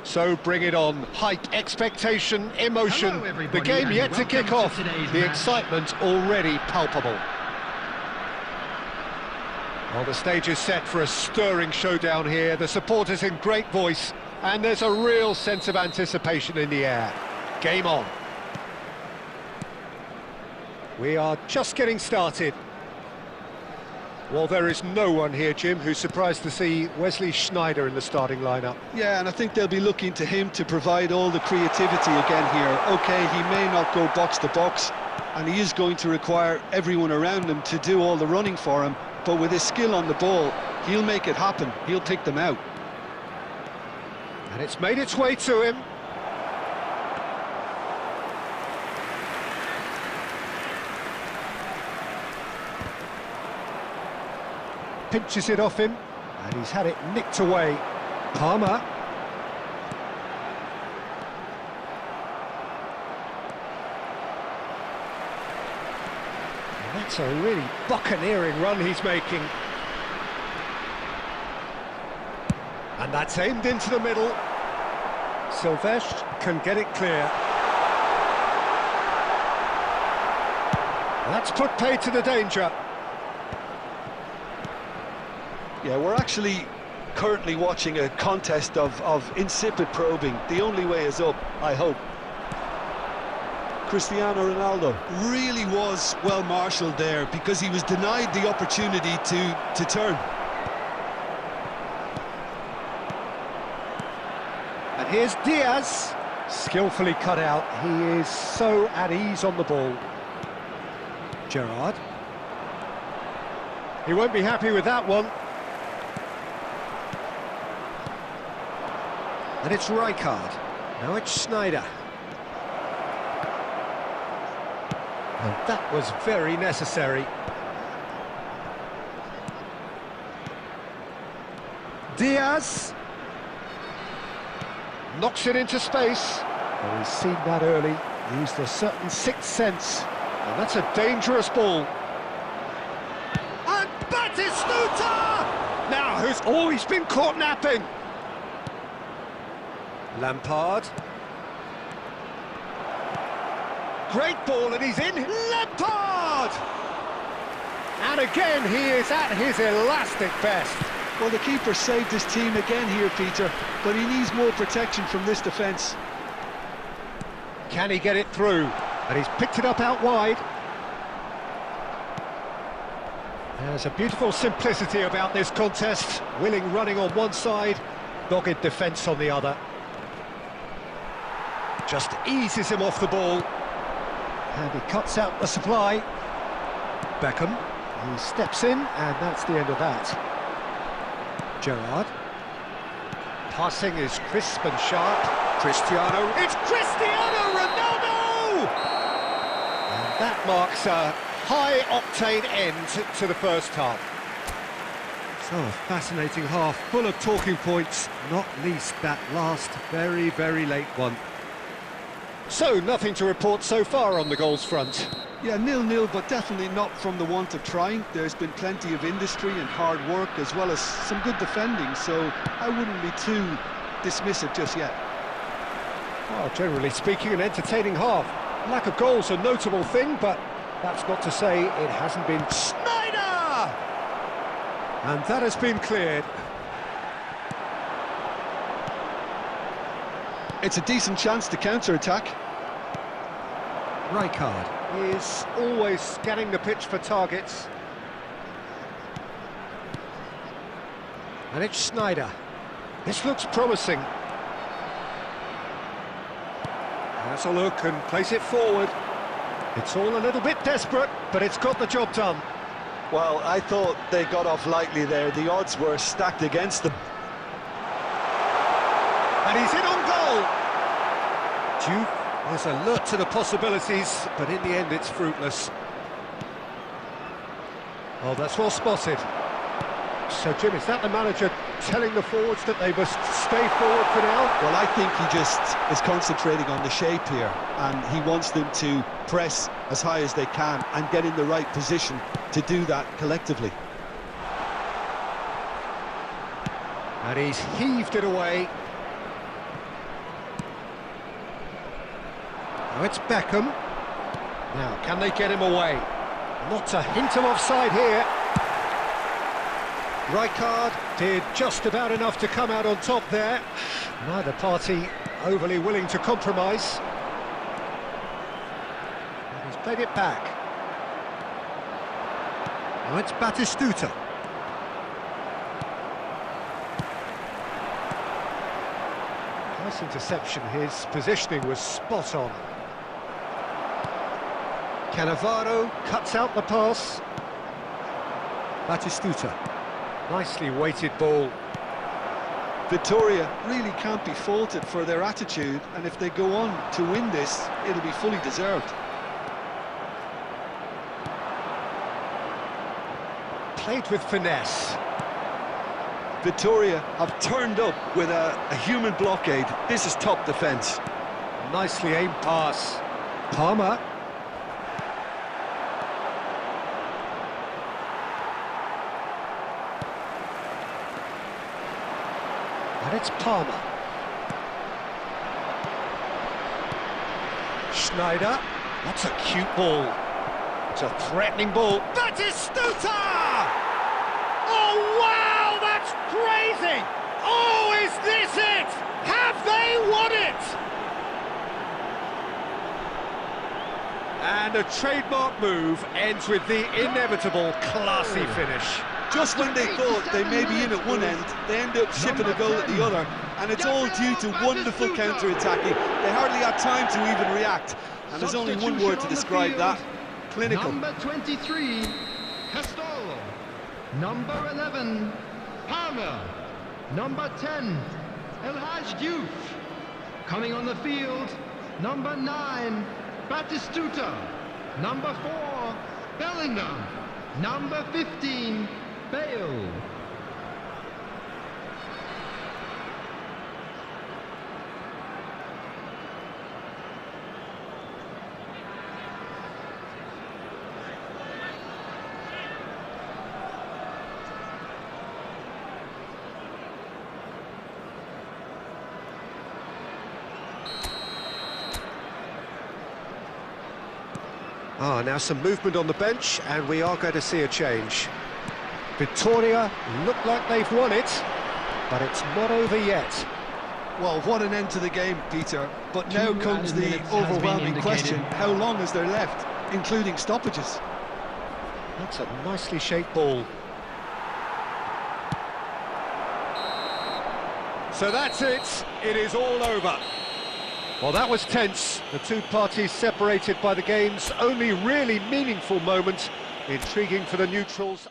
So bring it on. Hype, expectation, emotion. The game yet to kick off. The excitement already palpable. Well, the stage is set for a stirring showdown here. The supporters in great voice, and there's a real sense of anticipation in the air. Game on. We are just getting started. Well, there is no one here, Jim, who's surprised to see Wesley Sneijder in the starting lineup. Yeah, and I think they'll be looking to him to provide all the creativity again here. OK, he may not go box to box, and he is going to require everyone around him to do all the running for him, but with his skill on the ball, he'll make it happen. He'll pick them out. And it's made its way to him. Pinches it off him, and he's had it nicked away. Palmer. And that's a really buccaneering run he's making. And that's aimed into the middle. Silvestre can get it clear. That's put paid to the danger. Yeah, we're actually currently watching a contest of insipid probing. The only way is up, I hope. Cristiano Ronaldo really was well marshalled there because he was denied the opportunity to turn. And here's Diaz, skillfully cut out. He is so at ease on the ball. Gerrard. He won't be happy with that one. And it's Rijkaard. Now it's Sneijder. And that was very necessary. Diaz. Knocks it into space. Well, he's seen that early. Used a certain sixth sense. And that's a dangerous ball. And Batistuta! Now, who's always been caught napping? Lampard. Great ball, and he's in. Lampard! And again, he is at his elastic best. Well, the keeper saved his team again here, Peter, but he needs more protection from this defence. Can he get it through? And he's picked it up out wide. There's a beautiful simplicity about this contest. Willing running on one side, dogged defence on the other. Just eases him off the ball. And he cuts out the supply. Beckham, he steps in, and that's the end of that. Gerrard. Passing is crisp and sharp. Cristiano. It's Cristiano Ronaldo! And that marks a high-octane end to the first half. So, a fascinating half, full of talking points, not least that last very, very late one. So, nothing to report so far on the goals front. Yeah, 0-0, but definitely not from the want of trying. There's been plenty of industry and hard work, as well as some good defending, so I wouldn't be too dismissive just yet. Well, generally speaking, an entertaining half. Lack of goals a notable thing, but that's not to say it hasn't been. Sneijder! And that has been cleared. It's a decent chance to counter-attack. Rijkaard is always scanning the pitch for targets. And it's Sneijder. This looks promising. Has a look and plays it forward. It's all a little bit desperate, but it's got the job done. Well, I thought they got off lightly there. The odds were stacked against them. And he's in on goal. Juve was alert to the possibilities, but in the end it's fruitless. Oh, that's well spotted. So, Jim, is that the manager telling the forwards that they must stay forward for now? Well, I think he just is concentrating on the shape here, and he wants them to press as high as they can and get in the right position to do that collectively. And he's heaved it away. Now it's Beckham. Now, can they get him away? Not a hint of offside here. Rijkaard did just about enough to come out on top there. Neither party overly willing to compromise. And he's played it back. Now it's Batistuta. Nice interception, his positioning was spot on. Cannavaro cuts out the pass. Batistuta. Nicely weighted ball. Vitoria really can't be faulted for their attitude, and if they go on to win this, it'll be fully deserved. Played with finesse. Vitoria have turned up with a human blockade. This is top defence. Nicely aimed pass. Palmer. And it's Palmer. Schneider. That's a cute ball. It's a threatening ball. Batistuta! Oh, wow! That's crazy! Oh, is this it? Have they won it? And a trademark move ends with the inevitable classy finish. Just when they thought they may be in at one end, they end up shipping a goal at the other, and it's all due to wonderful counter-attacking. They hardly had time to even react, and there's only one word to describe that: clinical. Number 23, Castolo. Number 11, Palmer. Number 10, El Hadj Diouf. Coming on the field, number 9, Batistuta. Number 4, Bellingham. Number 15, Bale. Now some movement on the bench, and we are going to see a change. Vitoria look like they've won it, but it's not over yet. Well, what an end to the game, Peter. But now comes the overwhelming question: how long is there left, including stoppages? That's a nicely shaped ball. So that's it. It is all over. Well, that was tense. The two parties separated by the game's only really meaningful moment. Intriguing for the neutrals.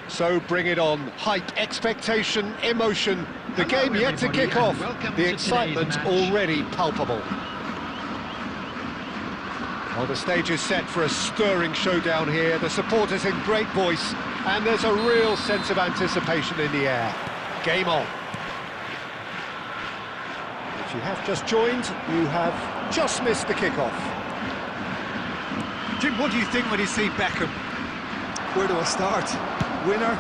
So bring it on. Hype, expectation, emotion. The game yet to kick off. The excitement already palpable. Well, the stage is set for a stirring showdown here. The supporters in great voice, and there's a real sense of anticipation in the air. Game on. If you have just joined, you have just missed the kickoff. Jim, what do you think when you see Beckham? Where do I start? Winner,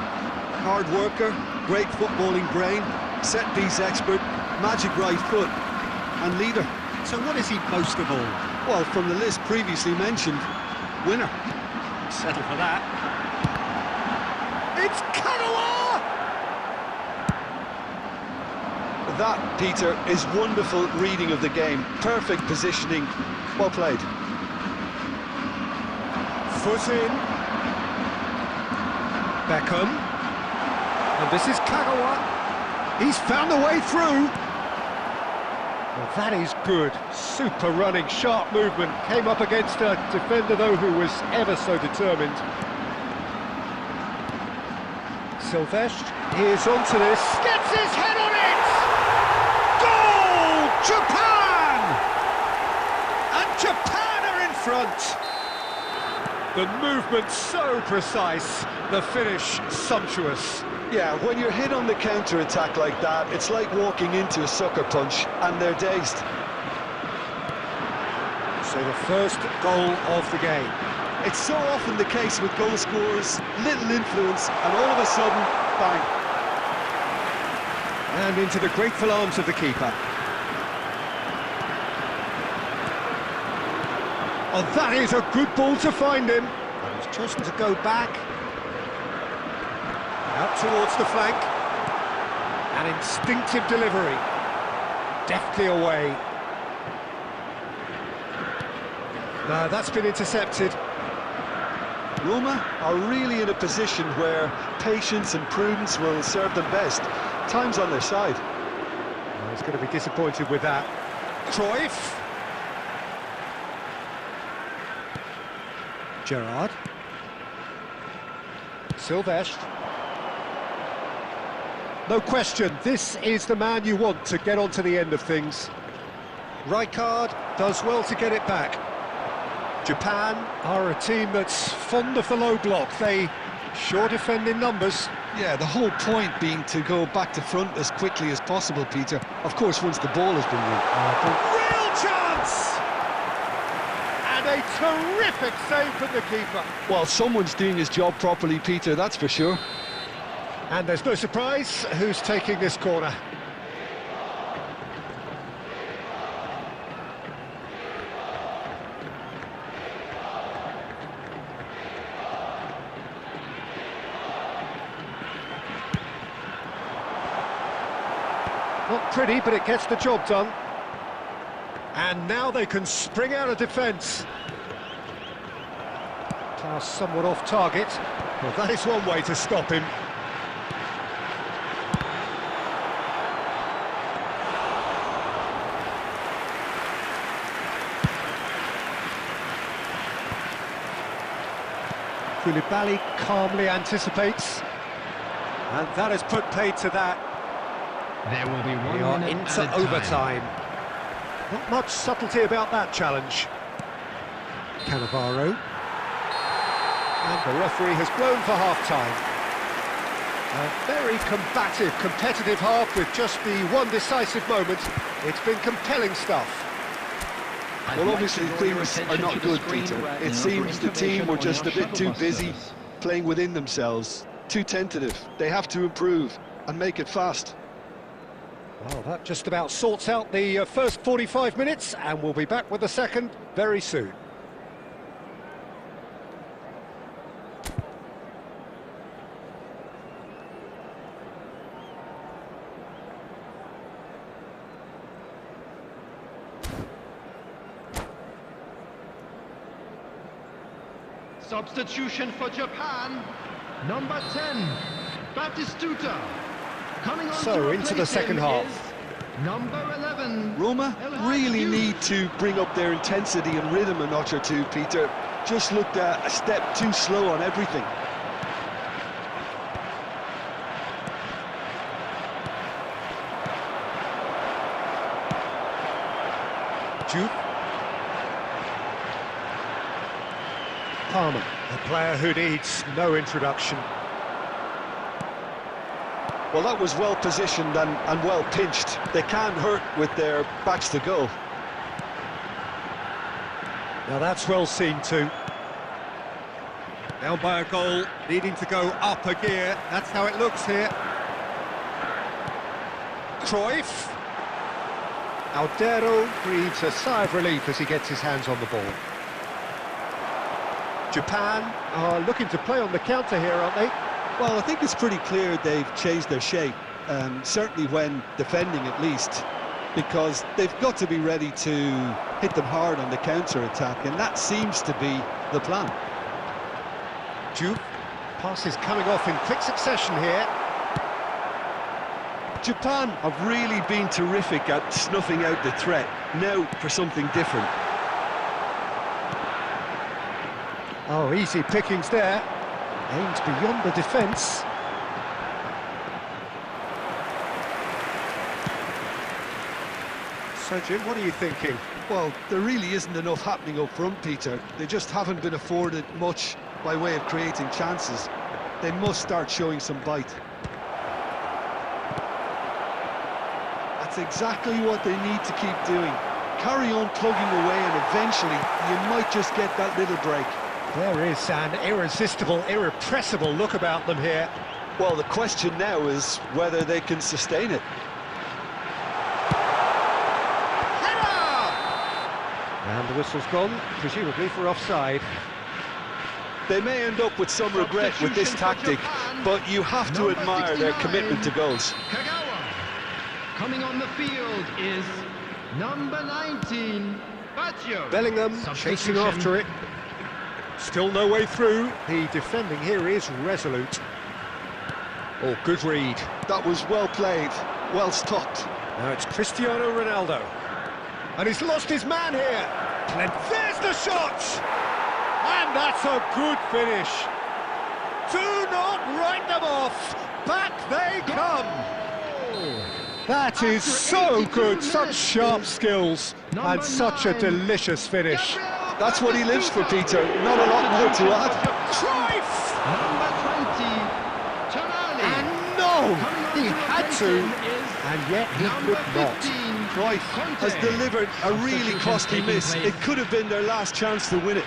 hard worker, great footballing brain, set-piece expert, magic right foot, and leader. So what is he most of all? Well, from the list previously mentioned, winner. Settle for that. It's Kagawa! That, Peter, is wonderful reading of the game. Perfect positioning. Well played. Foot in. Beckham. And this is Kagawa. He's found a way through. Well, that is good. Super running, sharp movement. Came up against a defender, though, who was ever so determined. Sylvestre, here's onto this. Gets his head on it! Goal! Japan! And Japan are in front. The movement so precise, the finish sumptuous. Yeah, when you're hit on the counter-attack like that, it's like walking into a sucker punch, and they're dazed. So the first goal of the game. It's so often the case with goal scorers, little influence, and all of a sudden, bang. And into the grateful arms of the keeper. Oh, that is a good ball to find him. And he's chosen to go back. Out towards the flank. An instinctive delivery. Deftly away. No, that's been intercepted. Roma are really in a position where patience and prudence will serve them best. Time's on their side. Well, he's going to be disappointed with that. Cruyff. Gerrard. Sylvestre. No question, this is the man you want to get onto the end of things. Rijkaard does well to get it back. Japan are a team that's fond of the low block. They sure defend in numbers. Yeah, the whole point being to go back to front as quickly as possible, Peter. Of course, once the ball has been won. Real chance! And a terrific save from the keeper. Well, someone's doing his job properly, Peter, that's for sure. And there's no surprise who's taking this corner. Not pretty, but it gets the job done. And now they can spring out of defence. Pass somewhat off target. Well, that is one way to stop him. Koulibaly calmly anticipates. And that has put paid to that. There will be We are into overtime. Not much subtlety about that challenge. Cannavaro. And the referee has blown for half-time. A very combative, competitive half with just the one decisive moment. It's been compelling stuff. Well, obviously things are not good, Peter. It seems the team were just a bit too busy playing within themselves, too tentative. They have to improve and make it fast. Well, that just about sorts out the first 45 minutes, and we'll be back with the second very soon. Substitution for Japan, number 10, Batistuta. Coming on So, into the second half. Number 11. Roma really need to bring up their intensity and rhythm a notch or two, Peter. Just looked a step too slow on everything. Jude. Palmer, a player who needs no introduction. Well, that was well positioned and well pinched. They can't hurt with their backs to goal. Now that's well seen too. Down by a goal, needing to go up a gear. That's how it looks here. Cruyff. Aldero breathes a sigh of relief as he gets his hands on the ball. Japan are looking to play on the counter here, aren't they? Well, I think it's pretty clear they've changed their shape, certainly when defending at least, because they've got to be ready to hit them hard on the counter-attack, and that seems to be the plan. Jupe, passes coming off in quick succession here. Japan have really been terrific at snuffing out the threat. Now for something different. Oh, easy pickings there. Aimed beyond the defence. So, Jim, what are you thinking? Well, there really isn't enough happening up front, Peter. They just haven't been afforded much by way of creating chances. They must start showing some bite. That's exactly what they need to keep doing. Carry on plugging away and eventually you might just get that little break. There is an irresistible, irrepressible look about them here. Well, the question now is whether they can sustain it. And the whistle's gone, presumably for offside. They may end up with some regret with this tactic, but you have to admire their commitment to goals. Kagawa. Coming on the field is number 19, Baggio. Bellingham chasing after it. Still no way through. The defending here is resolute. Oh, good read. That was well played, well stopped. Now it's Cristiano Ronaldo. And he's lost his man here. And there's the shot! And that's a good finish. Do not write them off. Back they come. That is so good. Such sharp skills. And such a delicious finish. That's what he lives for, Peter. Not a lot more to add. Cruyff! Number 20, Tonali. And no! He had to, and yet he could not. Cruyff has delivered a really costly miss. It could have been their last chance to win it.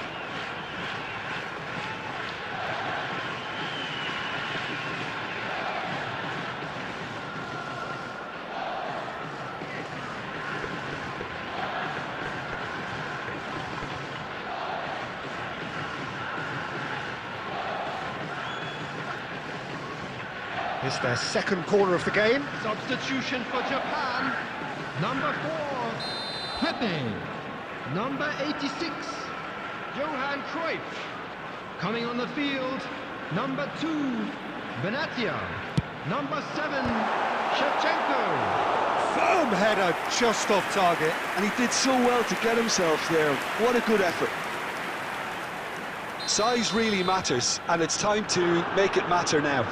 It's their second corner of the game. Substitution for Japan. Number 4, Pepe. Number 86, Johan Cruyff. Coming on the field, number 2, Benatia. Number 7, Shevchenko. Firm header just off target. And he did so well to get himself there. What a good effort. Size really matters, and it's time to make it matter now.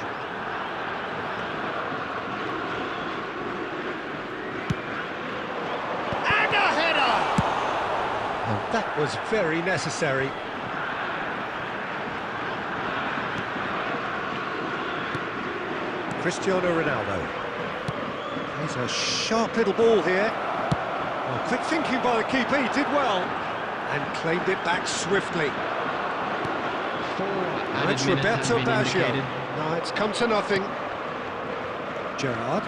That was very necessary. Cristiano Ronaldo. He's a sharp little ball here. Well, quick thinking by the keeper, he did well. And claimed it back swiftly. And it's Roberto Baggio. No, it's come to nothing. Gerrard.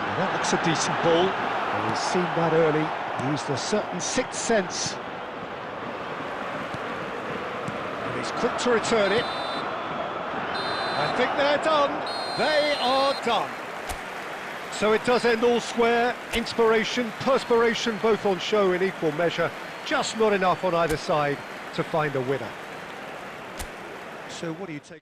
Well, that looks a decent ball. And he's seen that early, used a certain sixth sense. And he's quick to return it. I think they're done. They are done. So it does end all square. Inspiration, perspiration, both on show in equal measure. Just not enough on either side to find a winner. So what do you take?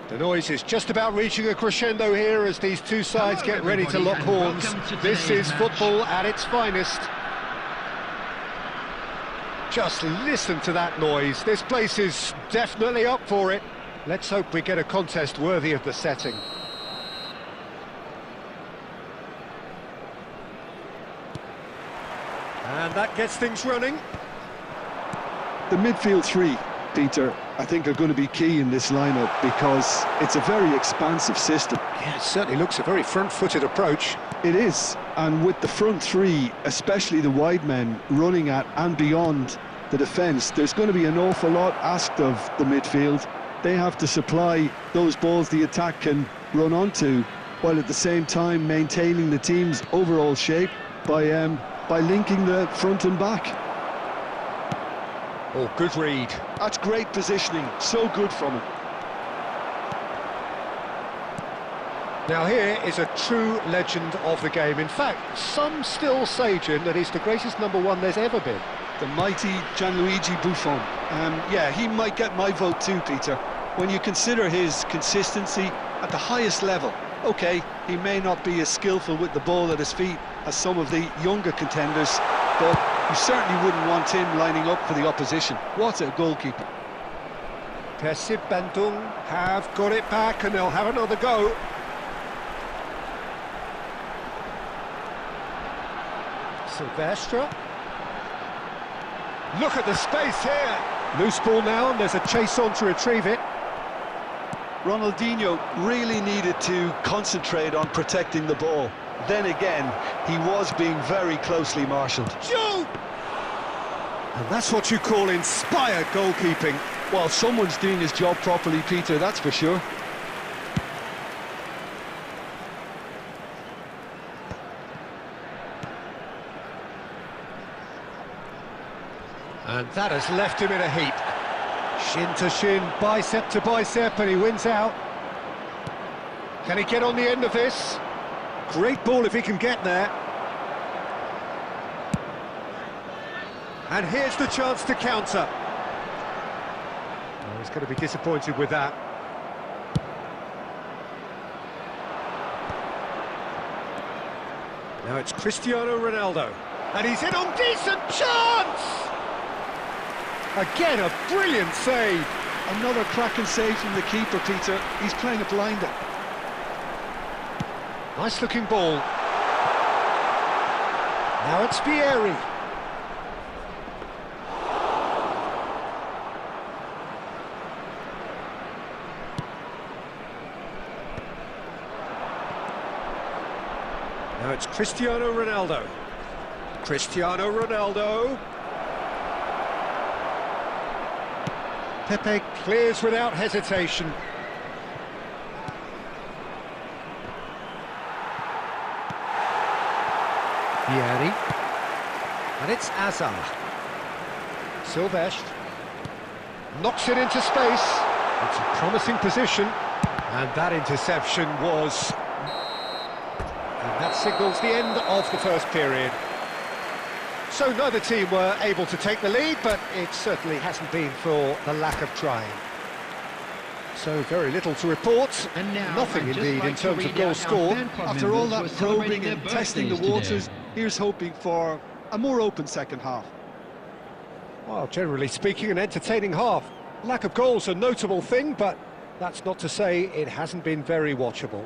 The noise is just about reaching a crescendo here as these two sides get ready to lock horns. This is football at its finest. Just listen to that noise. This place is definitely up for it. Let's hope we get a contest worthy of the setting. And that gets things running. The midfield three, Peter, I think are going to be key in this lineup because it's a very expansive system. Yeah, it certainly looks a very front-footed approach. It is, and with the front three, especially the wide men, running at and beyond the defence, there's going to be an awful lot asked of the midfield. They have to supply those balls the attack can run onto, while at the same time maintaining the team's overall shape by linking the front and back. Oh, good read. That's great positioning, so good from him. Now here is a true legend of the game. In fact, some still say, Jim, that he's the greatest number one there's ever been. The mighty Gianluigi Buffon. Yeah, he might get my vote too, Peter. When you consider his consistency at the highest level, okay, he may not be as skillful with the ball at his feet as some of the younger contenders, but you certainly wouldn't want him lining up for the opposition. What a goalkeeper. Persib Bandung have got it back and they'll have another go. Silvestre. Look at the space here. Loose ball now and there's a chase on to retrieve it. Ronaldinho really needed to concentrate on protecting the ball. Then again, he was being very closely marshalled. Shoot! And that's what you call inspired goalkeeping. Well, someone's doing his job properly, Peter, that's for sure. And that has left him in a heap. Shin to shin, bicep to bicep, and he wins out. Can he get on the end of this? Great ball if he can get there. And here's the chance to counter. Oh, he's going to be disappointed with that. Now it's Cristiano Ronaldo. And he's in on decent chance! Again, a brilliant save. Another cracking save from the keeper, Peter. He's playing a blinder. Nice looking ball. Now it's Vieri. Now it's Cristiano Ronaldo. Cristiano Ronaldo. Pepe clears without hesitation. Vieri. And it's Azar. Silvestre. Knocks it into space. It's a promising position. And that interception was... And that signals the end of the first period. So neither team were able to take the lead, but it certainly hasn't been for the lack of trying. So very little to report, And now, nothing I'd just indeed like in to terms of read goals out our scored. fan club After all members that who are celebrating probing and their testing the birthdays waters, today. here's hoping for a more open second half. Well, generally speaking, an entertaining half. Lack of goals a notable thing, but that's not to say it hasn't been very watchable.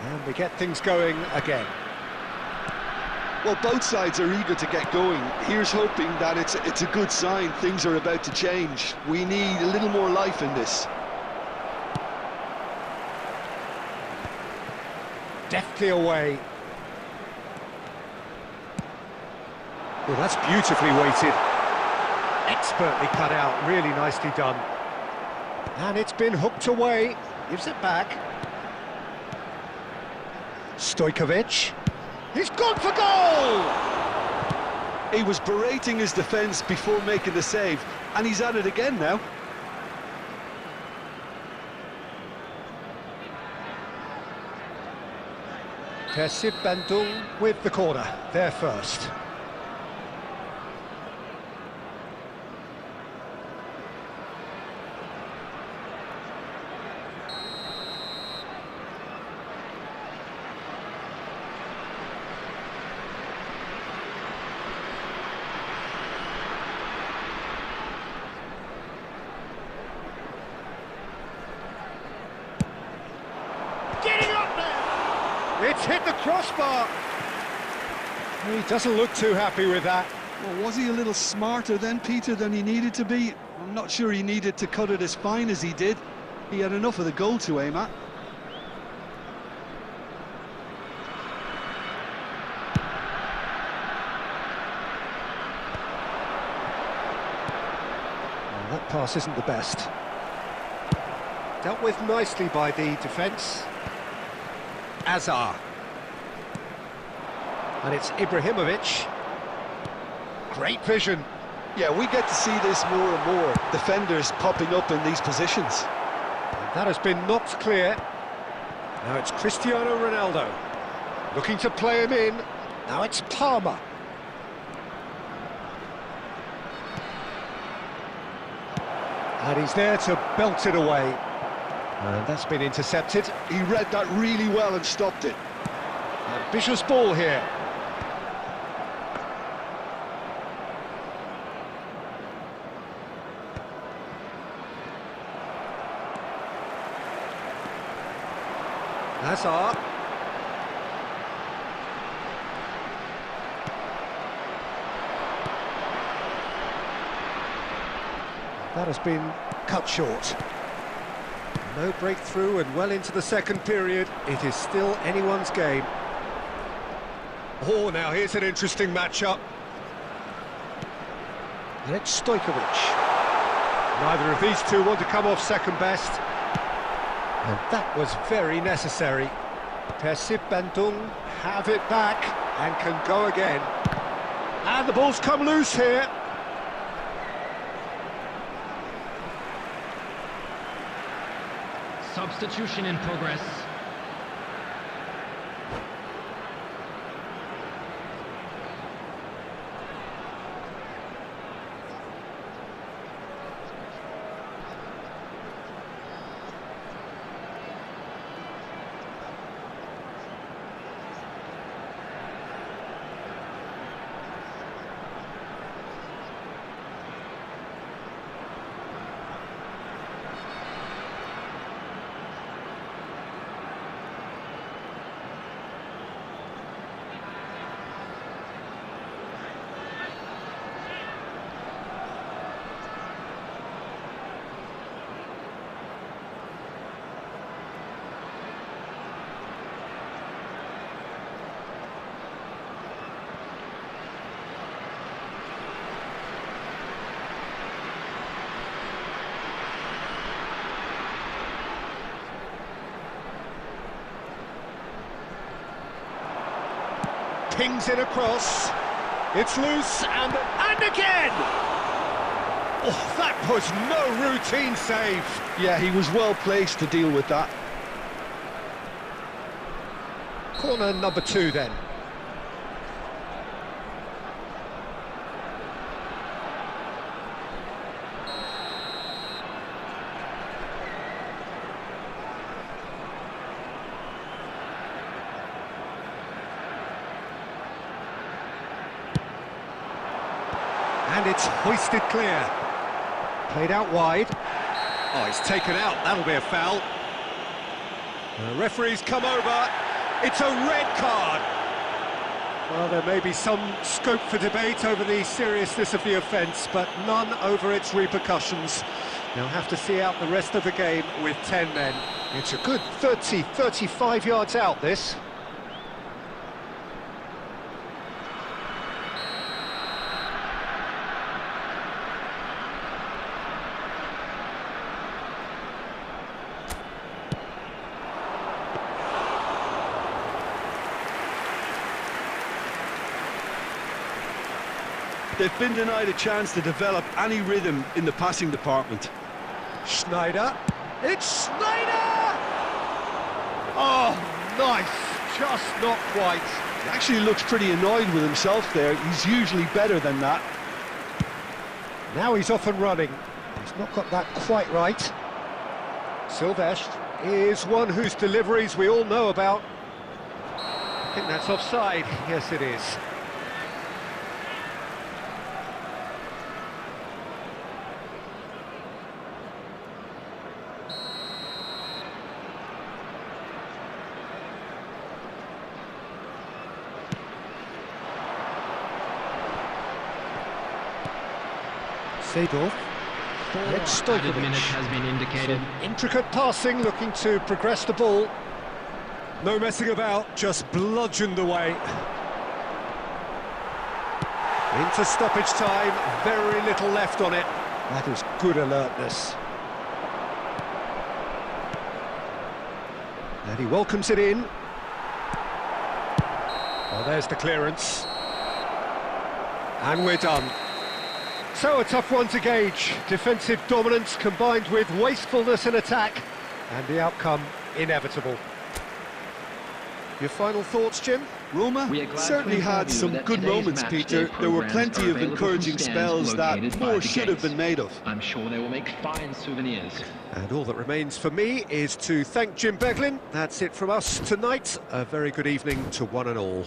And we get things going again. Well, both sides are eager to get going. Here's hoping that it's a good sign. Things are about to change. We need a little more life in this. deftly away. Well, that's beautifully weighted. Expertly cut out, really nicely done. And it's been hooked away, gives it back. Stojkovic, he's gone for goal! He was berating his defence before making the save, and he's at it again now. Persib Bandung with the corner, there first. It's hit the crossbar. He doesn't look too happy with that. Well, was he a little smarter then, Peter, than he needed to be? I'm not sure he needed to cut it as fine as he did. He had enough of the goal to aim at. Well, that pass isn't the best. Dealt with nicely by the defence. Azar. And it's Ibrahimovic. Great vision. Yeah, we get to see this more and more. Defenders popping up in these positions. And that has been knocked clear. Now it's Cristiano Ronaldo. Looking to play him in. Now it's Palmer. And he's there to belt it away. And that's been intercepted. He read that really well and stopped it. Ambitious ball here. Hazard. That has been cut short. No breakthrough and well into the second period. It is still anyone's game. Oh, now here's an interesting matchup. And it's Stojkovic. Neither of these two want to come off second best. And that was very necessary. Persib Bandung have it back and can go again. And the ball's come loose here. Substitution in progress. Pings it across. It's loose and again! Oh, that was no routine save. Yeah, he was well placed to deal with that. Corner number 2 then. And it's hoisted clear. Played out wide. Oh, it's taken out. That'll be a foul. The referee's come over. It's a red card. Well, there may be some scope for debate over the seriousness of the offence, but none over its repercussions. They'll have to see out the rest of the game with 10 men. It's a good 30, 35 yards out, this. They've been denied a chance to develop any rhythm in the passing department. Schneider. It's Schneider! Oh, nice. Just not quite. He actually looks pretty annoyed with himself there. He's usually better than that. Now he's off and running. He's not got that quite right. Silvestre is one whose deliveries we all know about. I think that's offside. Yes, it is. Seedorf. Let's Added minute has been indicated. Some intricate passing, looking to progress the ball. No messing about, just bludgeoned away. Into stoppage time, very little left on it. That is good alertness. And he welcomes it in. Well, there's the clearance. And we're done. So a tough one to gauge. Defensive dominance combined with wastefulness in attack, and the outcome inevitable. Your final thoughts, Jim? Roma certainly had some good moments, Peter. There were plenty of encouraging spells that more should have been made of. I'm sure they will make fine souvenirs. And all that remains for me is to thank Jim Beglin. That's it from us tonight. A very good evening to one and all.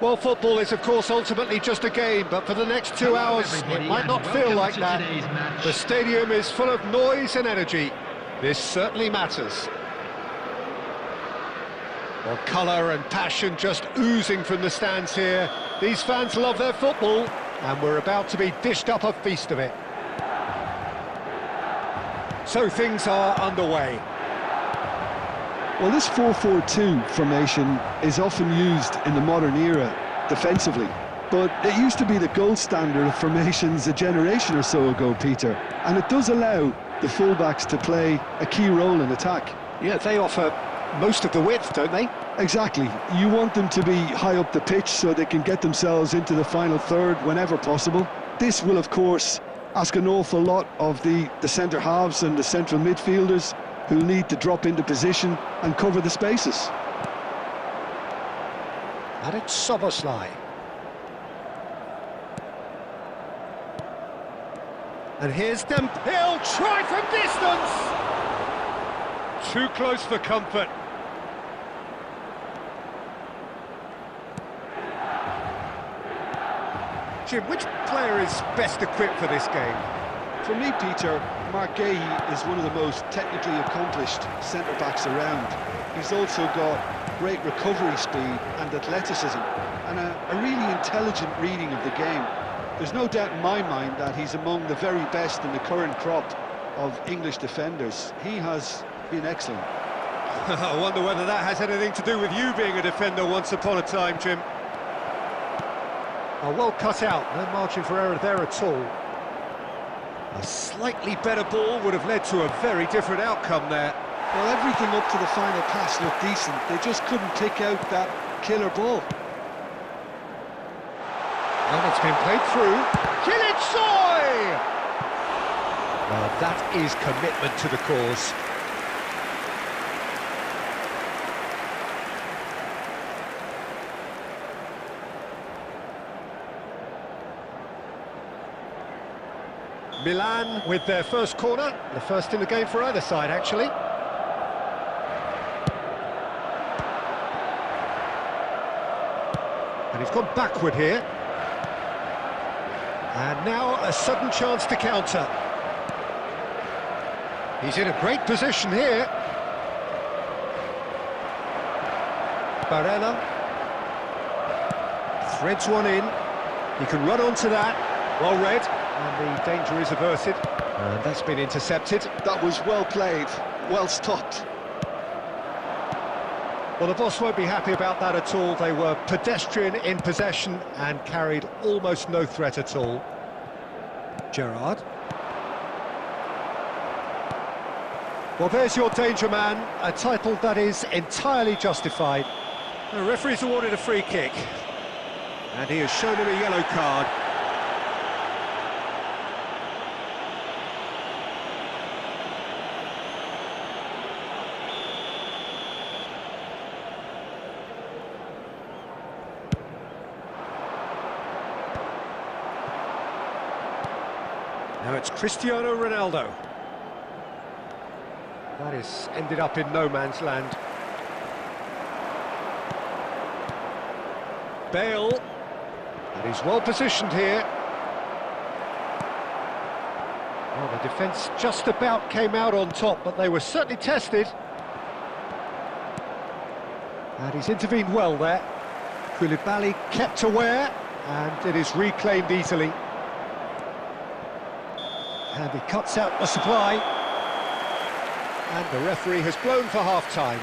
Well, football is, of course, ultimately just a game, but for the next 2 hours, it might not feel like that. The stadium is full of noise and energy. This certainly matters. Well, colour and passion just oozing from the stands here. These fans love their football, and we're about to be dished up a feast of it. So things are underway. Well, this 4-4-2 formation is often used in the modern era defensively, but it used to be the gold standard of formations a generation or so ago, Peter, and it does allow the fullbacks to play a key role in attack. Yeah, they offer most of the width, don't they? Exactly. You want them to be high up the pitch so they can get themselves into the final third whenever possible. This will, of course, ask an awful lot of the centre halves and the central midfielders, who need to drop into position and cover the spaces. And it's Soboslai. And here's Dembele. He'll try from distance! Too close for comfort. Jim, which player is best equipped for this game? For me, Peter, Mark Gahey is one of the most technically accomplished centre-backs around. He's also got great recovery speed and athleticism, and a really intelligent reading of the game. There's no doubt in my mind that he's among the very best in the current crop of English defenders. He has been excellent. I wonder whether that has anything to do with you being a defender once upon a time, Jim. Oh, well cut out, no margin for error there at all. A slightly better ball would have led to a very different outcome there. Well, everything up to the final pass looked decent. They just couldn't pick out that killer ball. And it's been played through. Kilitsoy! Well, that is commitment to the cause. Milan with their first corner, the first in the game for either side, actually. And he's gone backward here. And now a sudden chance to counter. He's in a great position here. Barella threads one in. He can run onto that. Well read. And the danger is averted. And that's been intercepted. That was well played, well stopped. Well, the boss won't be happy about that at all. They were pedestrian in possession and carried almost no threat at all. Gerrard. Well, there's your danger man, a title that is entirely justified. The referee's awarded a free kick, and he has shown him a yellow card. Now it's Cristiano Ronaldo. That is ended up in no man's land. Bale, and he's well positioned here. Well, the defence just about came out on top, but they were certainly tested. And he's intervened well there. Koulibaly kept aware, and it is reclaimed easily. And he cuts out the supply. And the referee has blown for half-time.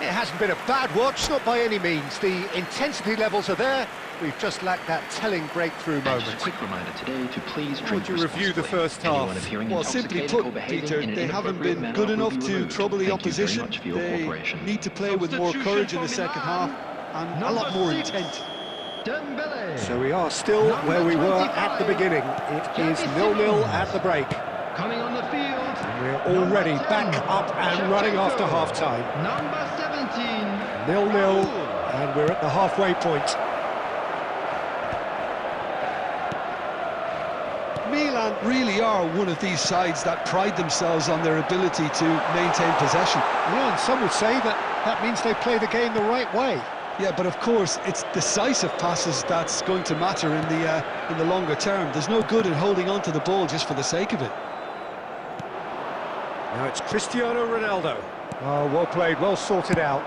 It hasn't been a bad watch, not by any means. The intensity levels are there. We've just lacked that telling breakthrough moment. Just a quick reminder today to please drink Would you review the first half? Well, simply put, Peter, they haven't been good enough to trouble the opposition. They need to play with more courage in the second half and a lot more intent. So we are still where we were at the beginning. It is 0-0 at the break. Coming on the field. We're already back up and running after half-time. Number 17. 0-0, and we're at the halfway point. Milan really are one of these sides that pride themselves on their ability to maintain possession. Yeah, and some would say that means they play the game the right way. Yeah, but of course, it's decisive passes that's going to matter in the longer term. There's no good in holding on to the ball just for the sake of it. Now it's Cristiano Ronaldo. Oh, well played, well sorted out.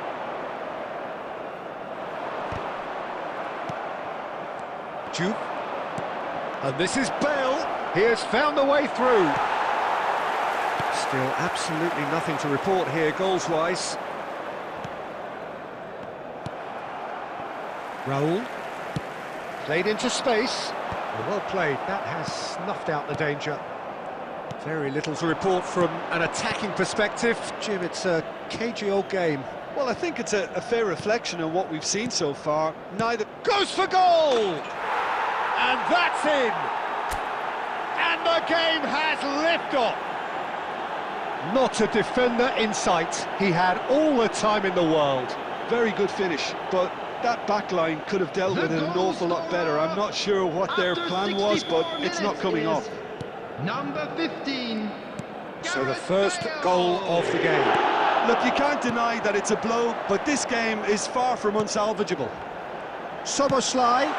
Juve. And this is Bale. He has found the way through. Still absolutely nothing to report here, goals-wise. Raul. Played into space. Well played, that has snuffed out the danger. Very little to report from an attacking perspective. Jim, it's a cagey old game. Well, I think it's a fair reflection on what we've seen so far. Neither goes for goal! And that's in! And the game has liftoff! Not a defender in sight. He had all the time in the world. Very good finish, but that back line could have dealt with it an awful lot better. I'm not sure what their plan was, but it's not coming off. Number 15. So the first goal of the game. Look, you can't deny that it's a blow, but this game is far from unsalvageable. Soboslai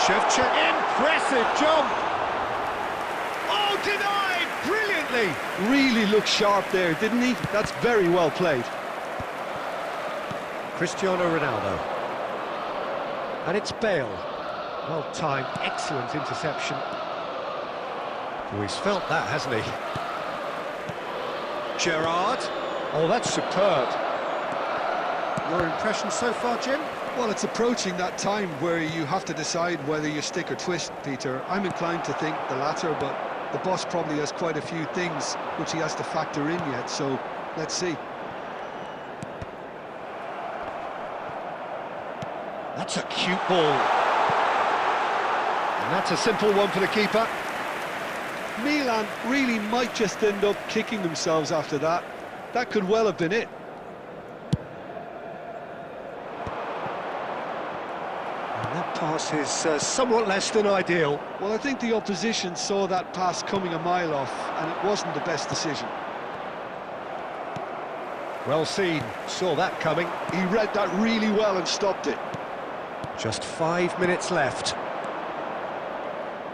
Shevchenko, impressive jump! Oh, denied brilliantly! Really looked sharp there, didn't he? That's very well played. Cristiano Ronaldo. And it's Bale. Well-timed, excellent interception. Oh, he's felt that, hasn't he? Gerrard. Oh, that's superb. Your impression so far, Jim? Well, it's approaching that time where you have to decide whether you stick or twist, Peter. I'm inclined to think the latter, but the boss probably has quite a few things which he has to factor in yet, so let's see. That's a cute ball. And that's a simple one for the keeper. Milan really might just end up kicking themselves after that. That could well have been it. And that pass is somewhat less than ideal. Well, I think the opposition saw that pass coming a mile off, and it wasn't the best decision. Well seen, saw that coming. He read that really well and stopped it. Just 5 minutes left.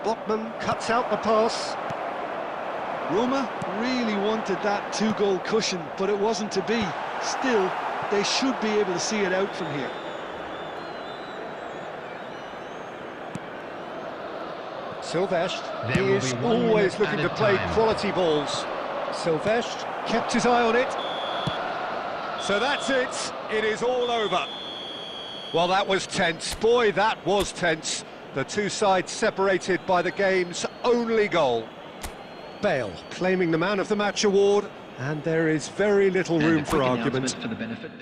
Botman cuts out the pass. Roma really wanted that two-goal cushion, but it wasn't to be. Still, they should be able to see it out from here. Silvestre, There he will is be 1 always minute looking to added play time. quality balls. Silvestre kept his eye on it. So that's it, it is all over. Well, that was tense. Boy, that was tense. The two sides separated by the game's only goal. Bale claiming the Man of the Match award, and there is very little room for argument. For the benefit.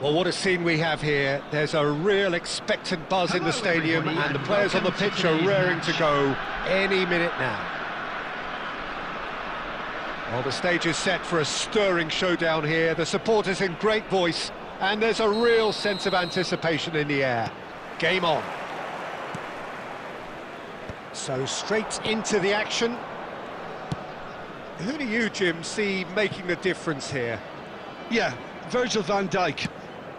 Well, what a scene we have here. There's a real expectant buzz in the stadium, and the players on the pitch are raring to go any minute now. Well, the stage is set for a stirring showdown here. The supporters in great voice, and there's a real sense of anticipation in the air. Game on. So straight into the action. Who do you, Jim, see making the difference here? Yeah, Virgil van Dijk.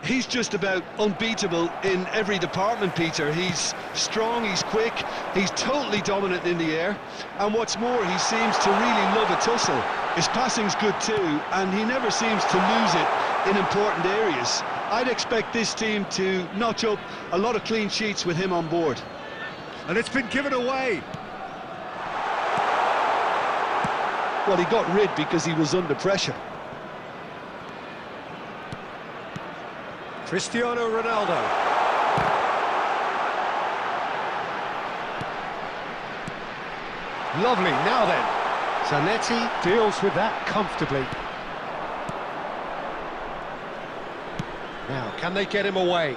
He's just about unbeatable in every department, Peter. He's strong, he's quick, he's totally dominant in the air. And what's more, he seems to really love a tussle. His passing's good too, and he never seems to lose it in important areas. I'd expect this team to notch up a lot of clean sheets with him on board. And it's been given away. Well, he got rid because he was under pressure. Cristiano Ronaldo. Lovely, now then. Zanetti deals with that comfortably. Now, can they get him away?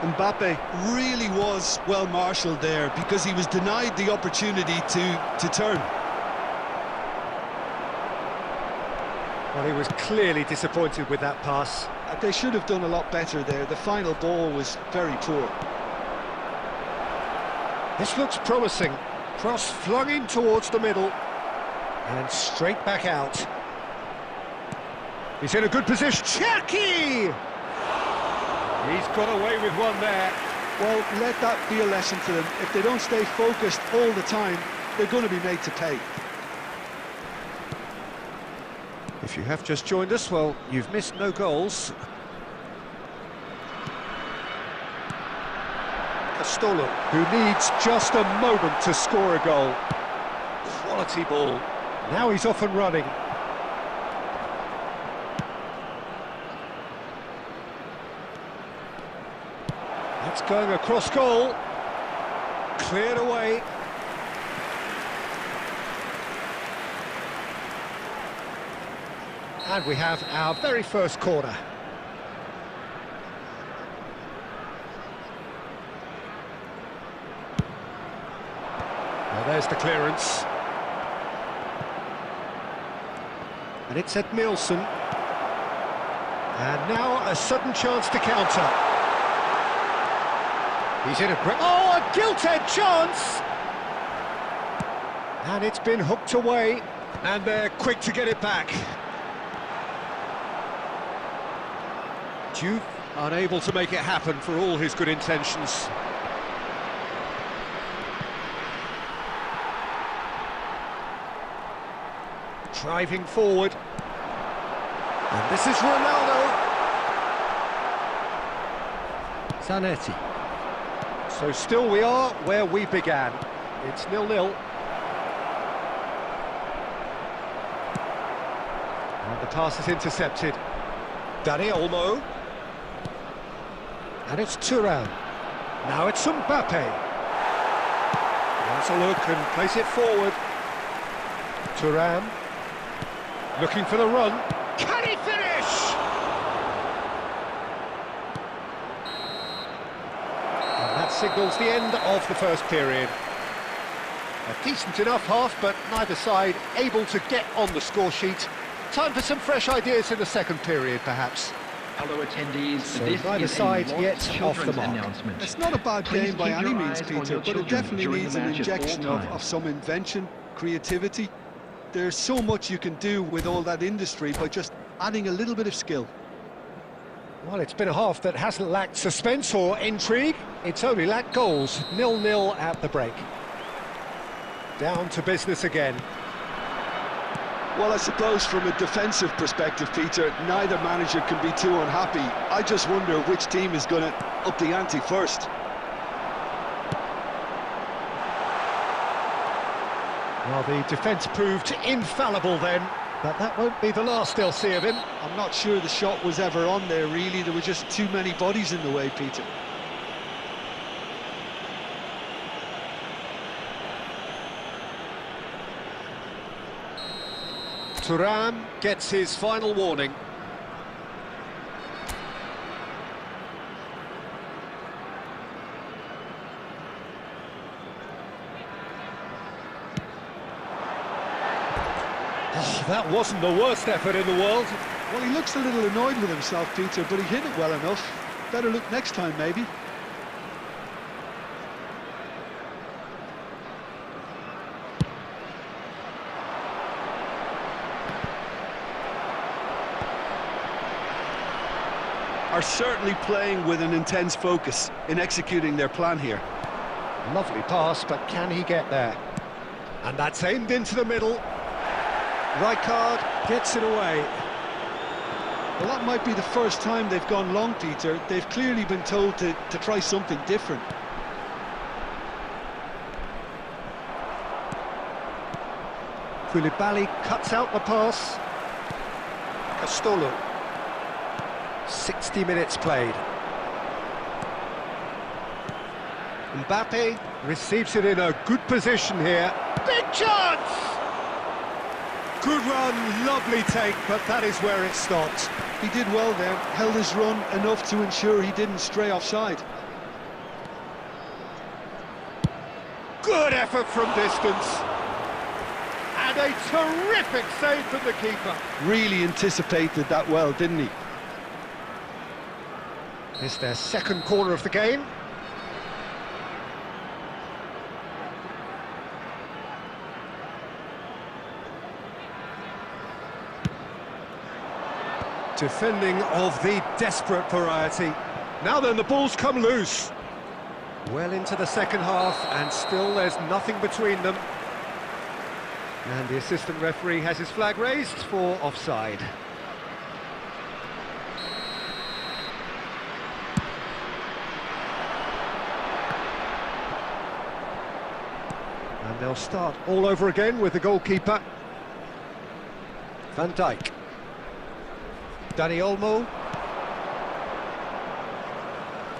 Mbappe really was well marshalled there because he was denied the opportunity to turn. Well, he was clearly disappointed with that pass. They should have done a lot better there. The final ball was very poor. This looks promising. Cross flung in towards the middle. And straight back out. He's in a good position. Terakhir! He's got away with one there. Well, let that be a lesson to them. If they don't stay focused all the time, they're going to be made to pay. If you have just joined us, well, you've missed no goals. Castolo, who needs just a moment to score a goal. Quality ball. Now he's off and running. That's going across goal. Cleared away. And we have our very first corner. Well, there's the clearance. And it's at Nielsen. And now a sudden chance to counter. He's in a grip. Oh, a gilt-edged chance! And it's been hooked away. And they're quick to get it back. Juve unable to make it happen for all his good intentions. Driving forward. And this is Ronaldo. Zanetti. So still we are where we began. It's 0-0. And the pass is intercepted. Dani Olmo. And it's Thuram. Now it's Mbappe. Wants a look and place it forward. Thuram. Looking for the run. Can he finish? And that signals the end of the first period. A decent enough half, but neither side able to get on the score sheet. Time for some fresh ideas in the second period, perhaps. Hello attendees, So this neither is side a yet children's off the mark. announcement. It's not a bad Please game by keep any your means, eyes on Peter, your but it children definitely during needs the an match at all injection of times. some invention, creativity. There's so much you can do with all that industry by just adding a little bit of skill. Well, it's been a half that hasn't lacked suspense or intrigue. It's only lacked goals. 0-0 at the break. Down to business again. Well, I suppose from a defensive perspective, Peter, neither manager can be too unhappy. I just wonder which team is going to up the ante first. Well, the defence proved infallible then, but that won't be the last they'll see of him. I'm not sure the shot was ever on there, really. There were just too many bodies in the way, Peter. Thuram gets his final warning. Oh, that wasn't the worst effort in the world. Well, he looks a little annoyed with himself, Peter, but he hit it well enough. Better look next time, maybe. Are certainly playing with an intense focus in executing their plan here. Lovely pass, but can he get there? And that's aimed into the middle. Rijkaard gets it away. Well, that might be the first time they've gone long, Peter. They've clearly been told to try something different. Koulibaly cuts out the pass. Castolo. 60 minutes played. Mbappe receives it in a good position here. Big chance! Good run, lovely take, but that is where it stopped. He did well there, held his run enough to ensure he didn't stray offside. Good effort from distance. And a terrific save from the keeper. Really anticipated that well, didn't he? It's their second corner of the game. Defending of the desperate variety. Now then, the ball's come loose. Well into the second half, and still there's nothing between them. And the assistant referee has his flag raised for offside. And they'll start all over again with the goalkeeper. Van Dijk. Dani Olmo.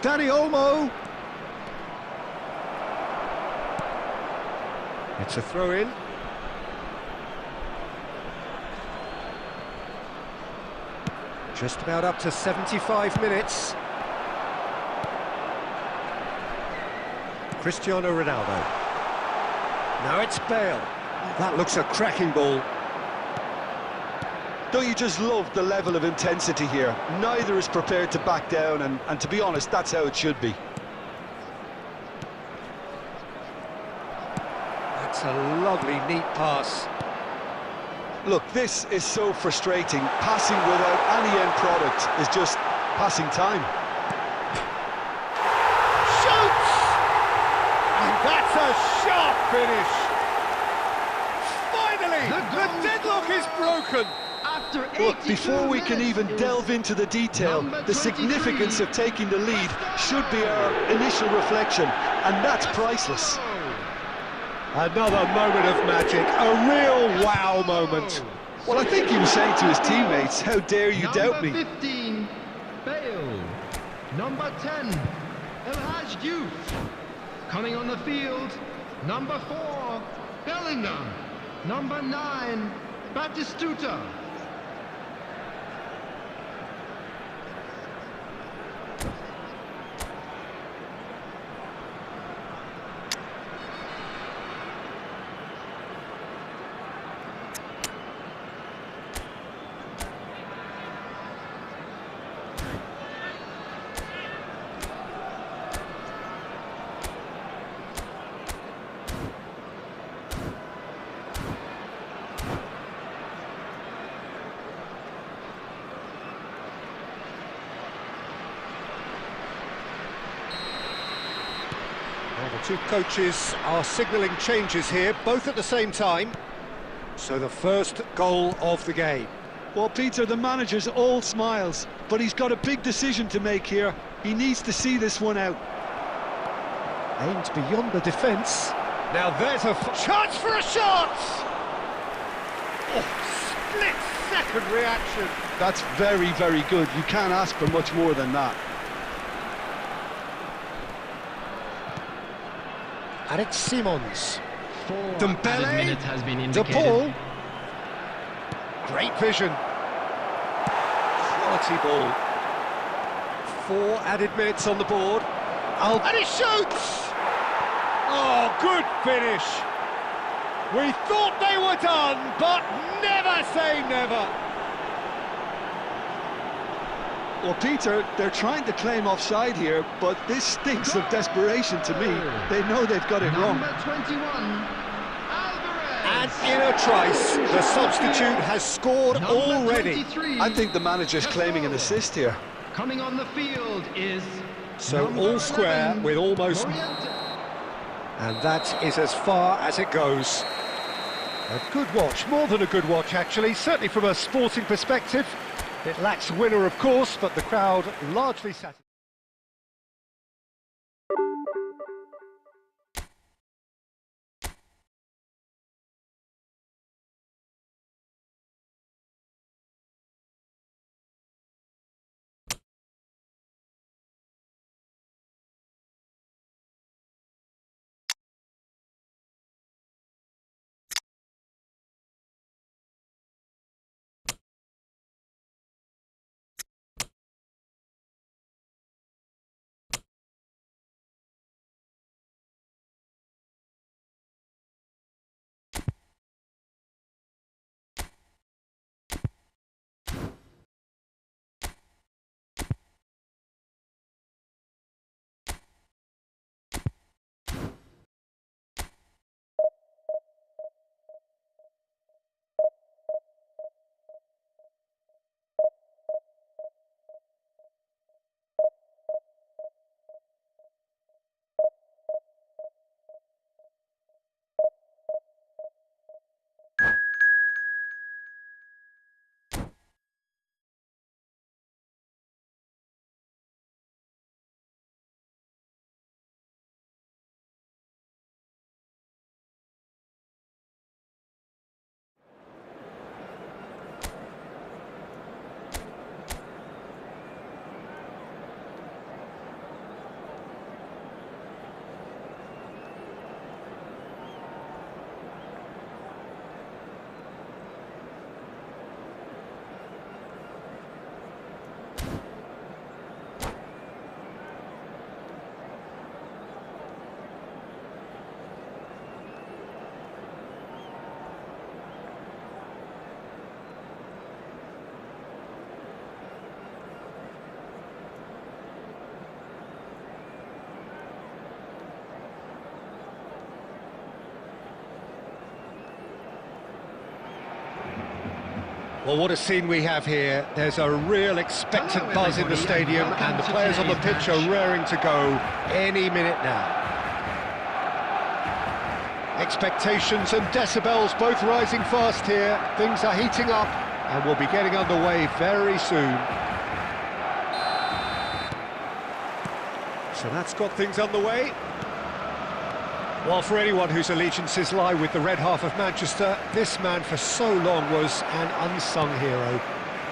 Dani Olmo! It's a throw-in. Just about up to 75 minutes. Cristiano Ronaldo. Now it's Bale. That looks a cracking ball. Don't you just love the level of intensity here? Neither is prepared to back down, and to be honest, that's how it should be. That's a lovely, neat pass. Look, this is so frustrating. Passing without any end product is just passing time. Shoots! And that's a sharp finish. Finally, the deadlock is broken. Look, before we can even delve into the detail, the significance of taking the lead should be our initial reflection, and that's priceless. Another moment of magic, a real wow moment. Well, I think he was saying to his teammates, how dare you doubt me? Number 15, Bale. Number 10, El Hadj Diouf. Coming on the field, number 4, Bellingham. Number 9, Batistuta. Well, the two coaches are signalling changes here, both at the same time. So the first goal of the game. Well, Peter, the manager's all smiles, but he's got a big decision to make here. He needs to see this one out. Aimed beyond the defence. Now there's a chance for a shot! Oh, split-second reaction. That's very, very good. You can't ask for much more than that. And it's Simons. 4 Dembele. added minutes has been De indicated. Paul. Great vision. Quality ball. 4 added minutes on the board. And he shoots! Oh, good finish. We thought they were done, but never say never. Well, Peter, they're trying to claim offside here, but this stinks of desperation to me. They know they've got it wrong. Number 21, And Alvarez. in a trice, the substitute has scored Number already. 23, I think the manager's claiming an assist here. Coming on the field is So number all square 11, with almost... Moriente. And that is as far as it goes. A good watch, more than a good watch actually, certainly from a sporting perspective. It lacks winner, of course, but the crowd largely satisfied. Well, what a scene we have here. There's a real expectant Hello, buzz in the everybody, stadium, and welcome and the to players on the today's pitch are match. raring to go any minute now. Expectations and decibels both rising fast here. Things are heating up, and we'll be getting underway very soon. So that's got things underway. Well, for anyone whose allegiances lie with the red half of Manchester, this man for so long was an unsung hero.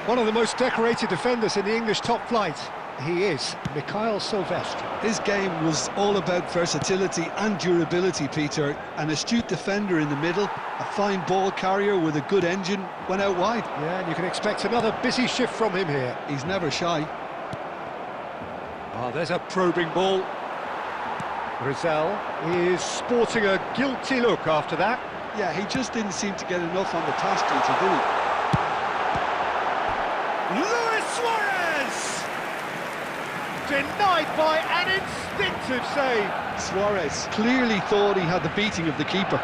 One of the most decorated defenders in the English top flight. He is Mikhail Silvestre. His game was all about versatility and durability, Peter. An astute defender in the middle, a fine ball carrier with a good engine, went out wide. Yeah, and you can expect another busy shift from him here. He's never shy. Oh, there's a probing ball. Rizal is sporting a guilty look after that. Yeah, he just didn't seem to get enough on the task, Peter, did he? Luis Suarez! Denied by an instinctive save. Suarez clearly thought he had the beating of the keeper.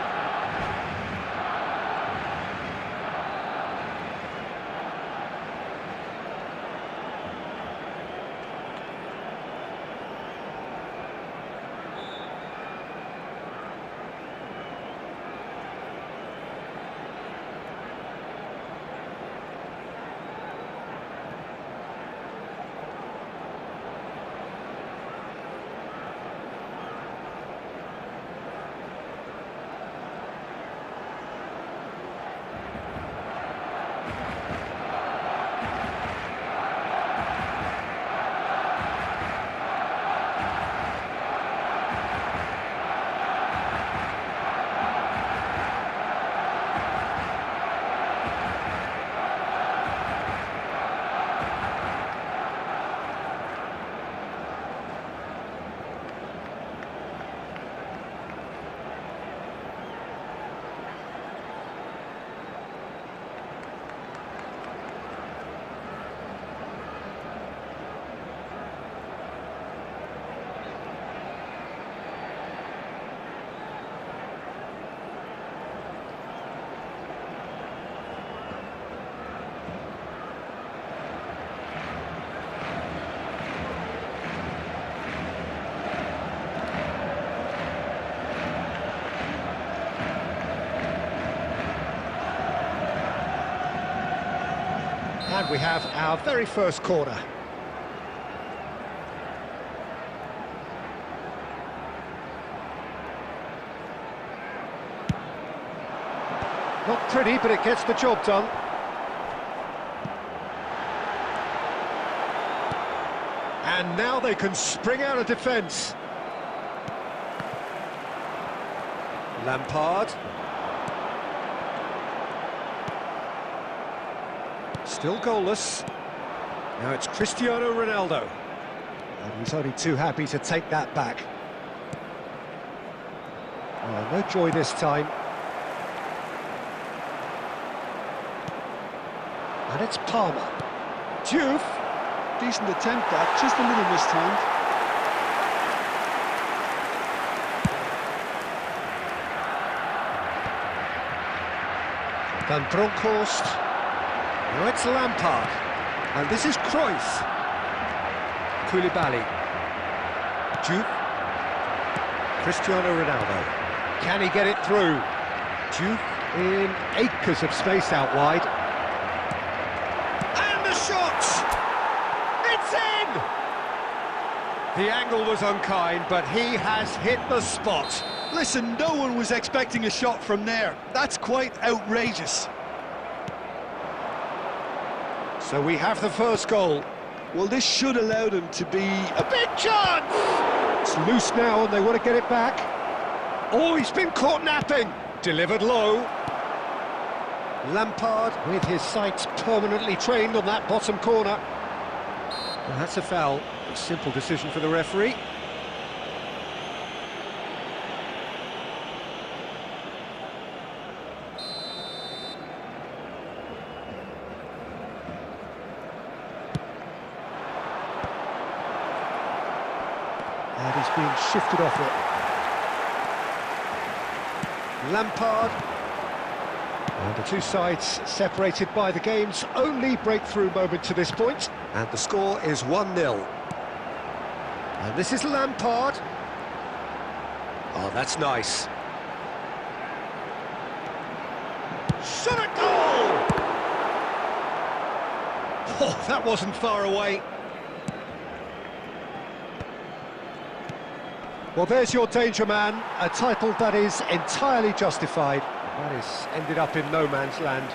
And we have our very first corner. Not pretty, but it gets the job done. And now they can spring out of defence. Lampard. Still goalless. Now it's Cristiano Ronaldo. And he's only too happy to take that back. Oh, no joy this time. And it's Palmer. Juve. Decent attempt that, just a little mistimed. Van Bronckhorst. Now it's Lampard. And this is Cruyff. Koulibaly. Juve. Cristiano Ronaldo. Can he get it through? Juve in acres of space out wide. And the shot! It's in! The angle was unkind, but he has hit the spot. Listen, no one was expecting a shot from there. That's quite outrageous. So we have the first goal. Well, this should allow them to be A big chance! It's loose now and they want to get it back. Oh, he's been caught napping. Delivered low. Lampard with his sights permanently trained on that bottom corner. Well, that's a foul. A simple decision for the referee. And he's being shifted off it. Lampard. And the two sides separated by the game's only breakthrough moment to this point. And the score is 1-0. And this is Lampard. Oh, that's nice. Shot a goal! Oh, that wasn't far away. Well, there's your danger man, a title that is entirely justified. That is ended up in no man's land.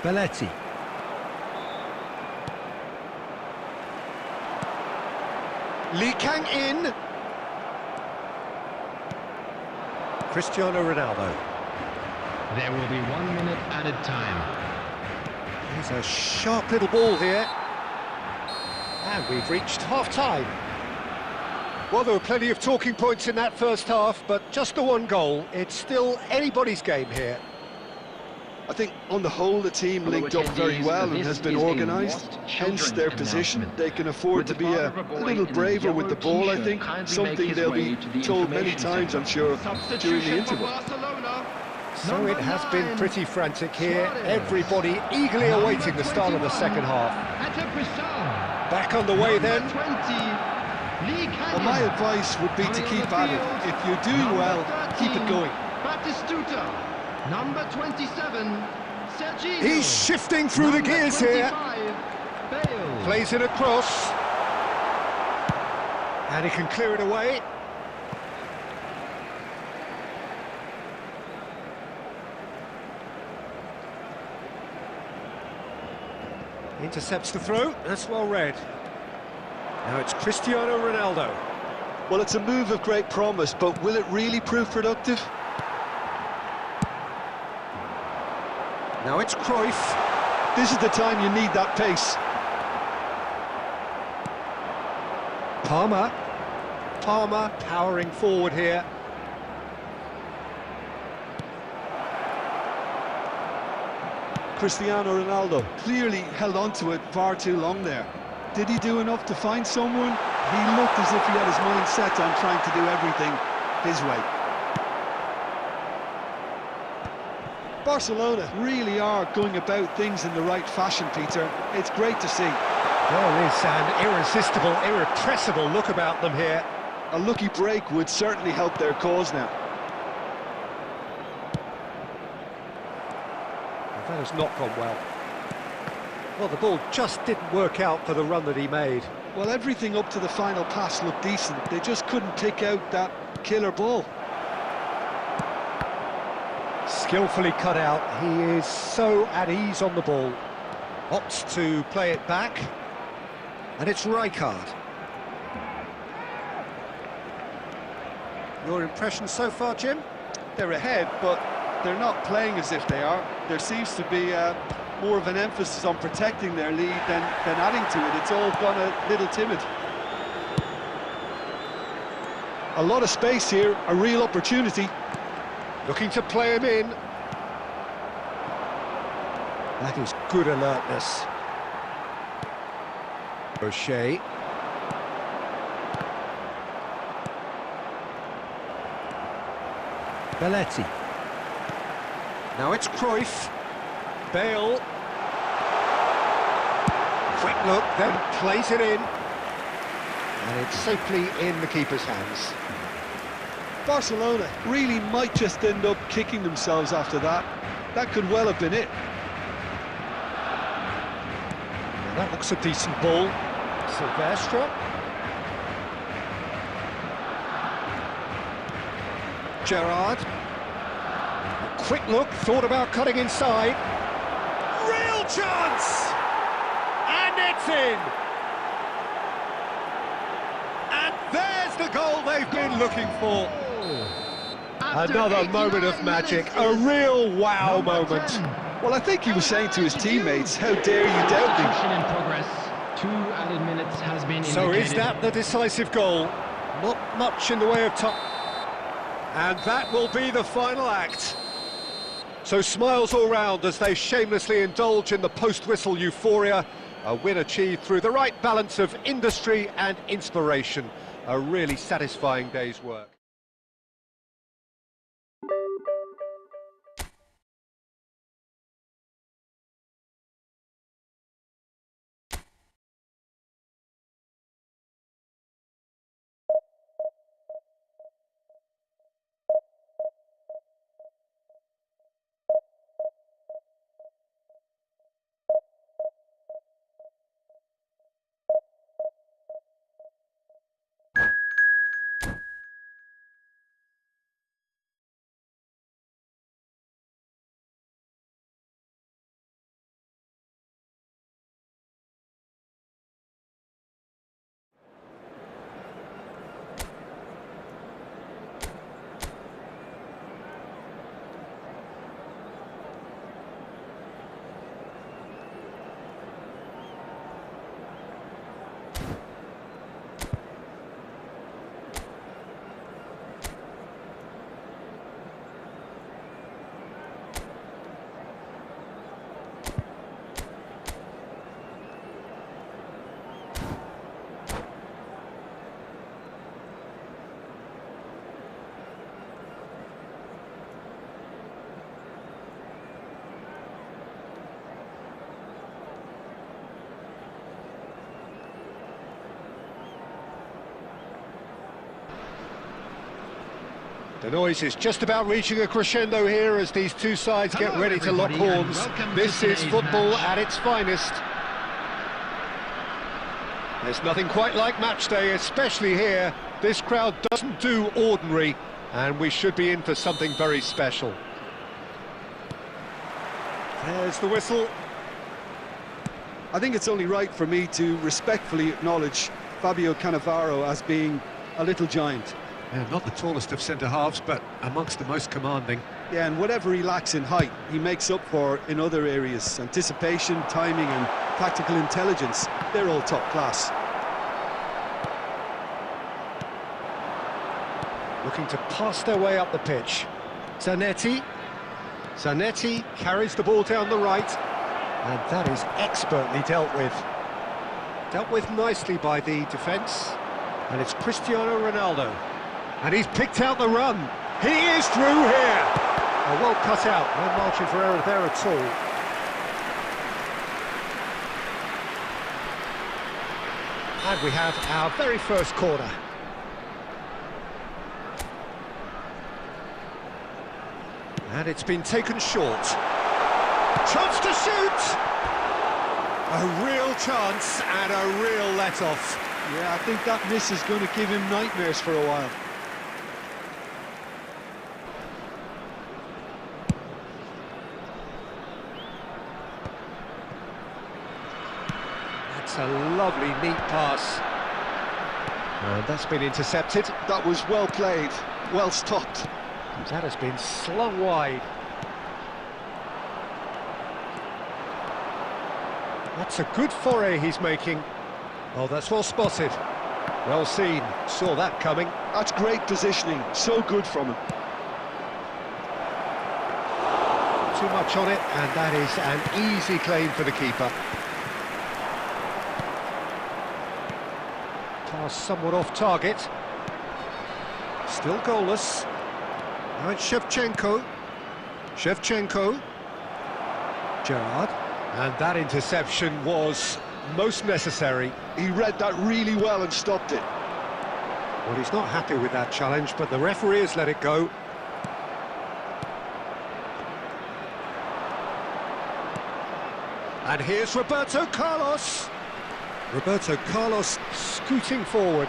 Belletti. Lee Kang in. Cristiano Ronaldo. There will be 1 minute added time. There's a sharp little ball here. And we've reached half-time. Well, there were plenty of talking points in that first half, but just the one goal. It's still anybody's game here. I think on the whole the team linked up very well and has been organised, hence their position. They can afford to be a little braver with the ball, I think, something they'll be told many times, I'm sure, during the interval. So it has been pretty frantic here, everybody eagerly awaiting the start of the second half. Back on the way then. Well, my advice would be to keep at it. If you're doing well, keep it going. Number 27, Sergio. He's shifting through the gears here. Bale. Plays it across. And he can clear it away. Intercepts the throw. That's well read. Now it's Cristiano Ronaldo. Well, it's a move of great promise, but will it really prove productive? Now it's Cruyff. This is the time you need that pace. Palmer. Palmer powering forward here. Cristiano Ronaldo clearly held on to it far too long there. Did he do enough to find someone? He looked as if he had his mind set on trying to do everything his way. Barcelona really are going about things in the right fashion, Peter. It's great to see. There is an irresistible, irrepressible look about them here. A lucky break would certainly help their cause now. That has not gone well. Well, the ball just didn't work out for the run that he made. Well, everything up to the final pass looked decent. They just couldn't pick out that killer ball. Skillfully cut out. He is so at ease on the ball. Opts to play it back. And it's Rijkaard. Your impression so far, Jim? They're ahead, but they're not playing as if they are. There seems to be more of an emphasis on protecting their lead than adding to it. It's all gone a little timid. A lot of space here, a real opportunity. Looking to play him in. That is good alertness. O'Shea. Belletti. Now it's Cruyff. Bale. Quick look, then plays it in. And it's safely in the keeper's hands. Barcelona really might just end up kicking themselves after that. That could well have been it. Well, that looks a decent ball. Silvestre. Gerrard. A quick look, thought about cutting inside. Real chance! And it's in! And there's the goal they've been looking for. Another moment of magic, a real wow moment. Well, I think he was saying to his teammates, how dare you doubt me? In progress. 2 added minutes has been indicated. So is that the decisive goal? Not much in the way of time. And that will be the final act. So smiles all round as they shamelessly indulge in the post-whistle euphoria. A win achieved through the right balance of industry and inspiration. A really satisfying day's work. The noise is just about reaching a crescendo here as these two sides get Hello, ready to lock everybody, and horns. welcome This to is today's football match. at its finest. There's nothing quite like match day, especially here. This crowd doesn't do ordinary, and we should be in for something very special. There's the whistle. I think it's only right for me to respectfully acknowledge Fabio Cannavaro as being a little giant. Yeah, not the tallest of centre-halves, but amongst the most commanding. Yeah, and whatever he lacks in height, he makes up for in other areas. Anticipation, timing and tactical intelligence, they're all top class. Looking to pass their way up the pitch. Zanetti. Zanetti carries the ball down the right, and that is expertly dealt with. Dealt with nicely by the defence, and it's Cristiano Ronaldo. And he's picked out the run. He is through here. Oh, well cut out. No margin for error there at all. And we have our very first corner. And it's been taken short. Chance to shoot! A real chance and a real let-off. Yeah, I think that miss is going to give him nightmares for a while. That's a lovely, neat pass. And that's been intercepted. That was well played, well stopped. That has been slung wide. That's a good foray he's making. Oh, that's well spotted. Well seen. Saw that coming. That's great positioning, so good from him. Too much on it, and that is an easy claim for the keeper. Pass somewhat off target. Still goalless. And Shevchenko. Gerrard. And that interception was most necessary. He read that really well and stopped it. Well, he's not happy with that challenge, but the referee has let it go. And here's Roberto Carlos. Roberto Carlos scooting forward.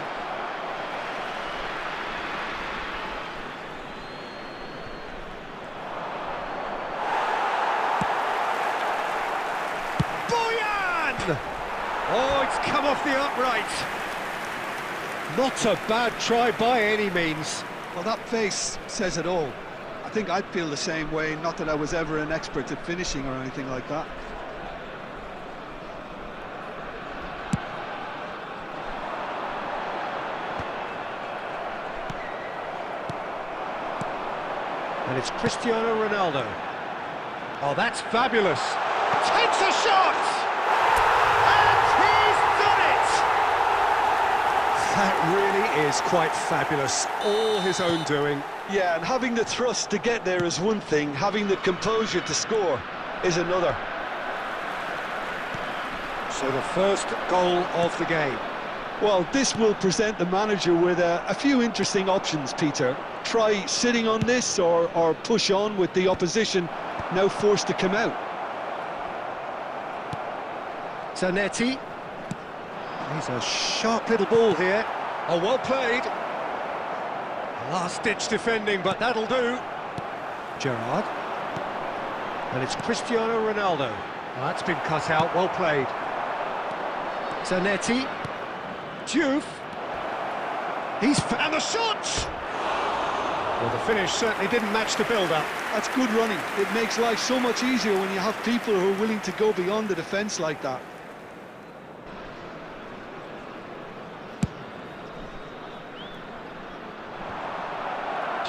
Oh, it's come off the upright. Not a bad try by any means. Well, that face says it all. I think I'd feel the same way, not that I was ever an expert at finishing or anything like that. And it's Cristiano Ronaldo. Oh, that's fabulous. Takes a shot! That really is quite fabulous, all his own doing. Yeah, and having the thrust to get there is one thing, having the composure to score is another. So the first goal of the game. Well, this will present the manager with a few interesting options, Peter. Try sitting on this or push on with the opposition now forced to come out. Zanetti. He's a sharp little ball here. Oh, well played. Last-ditch defending, but that'll do. Gerrard. And it's Cristiano Ronaldo. Oh, that's been cut out, well played. Zanetti. Diouf. And the shot! Well, the finish certainly didn't match the build-up. That's good running. It makes life so much easier when you have people who are willing to go beyond the defence like that.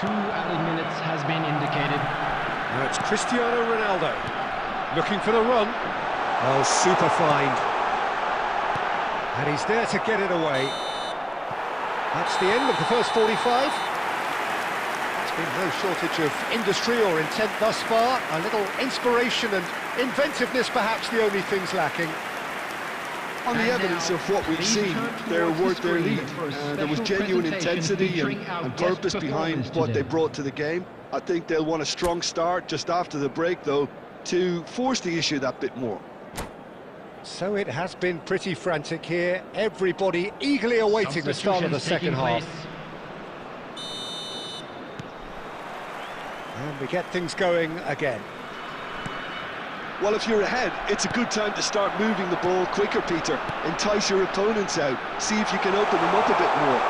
Two added minutes has been indicated. Now it's Cristiano Ronaldo looking for the run. Oh, super find. And he's there to get it away. That's the end of the first 45. There's been no shortage of industry or intent thus far. A little inspiration and inventiveness, perhaps the only things lacking. On the evidence of what we've seen, they're worth their lead. There was genuine intensity and purpose behind what they brought to the game. I think they'll want a strong start just after the break, though, to force the issue that bit more. So it has been pretty frantic here. Everybody eagerly awaiting the start of the second half. And we get things going again. Well, if you're ahead, it's a good time to start moving the ball quicker, Peter. Entice your opponents out. See if you can open them up a bit more.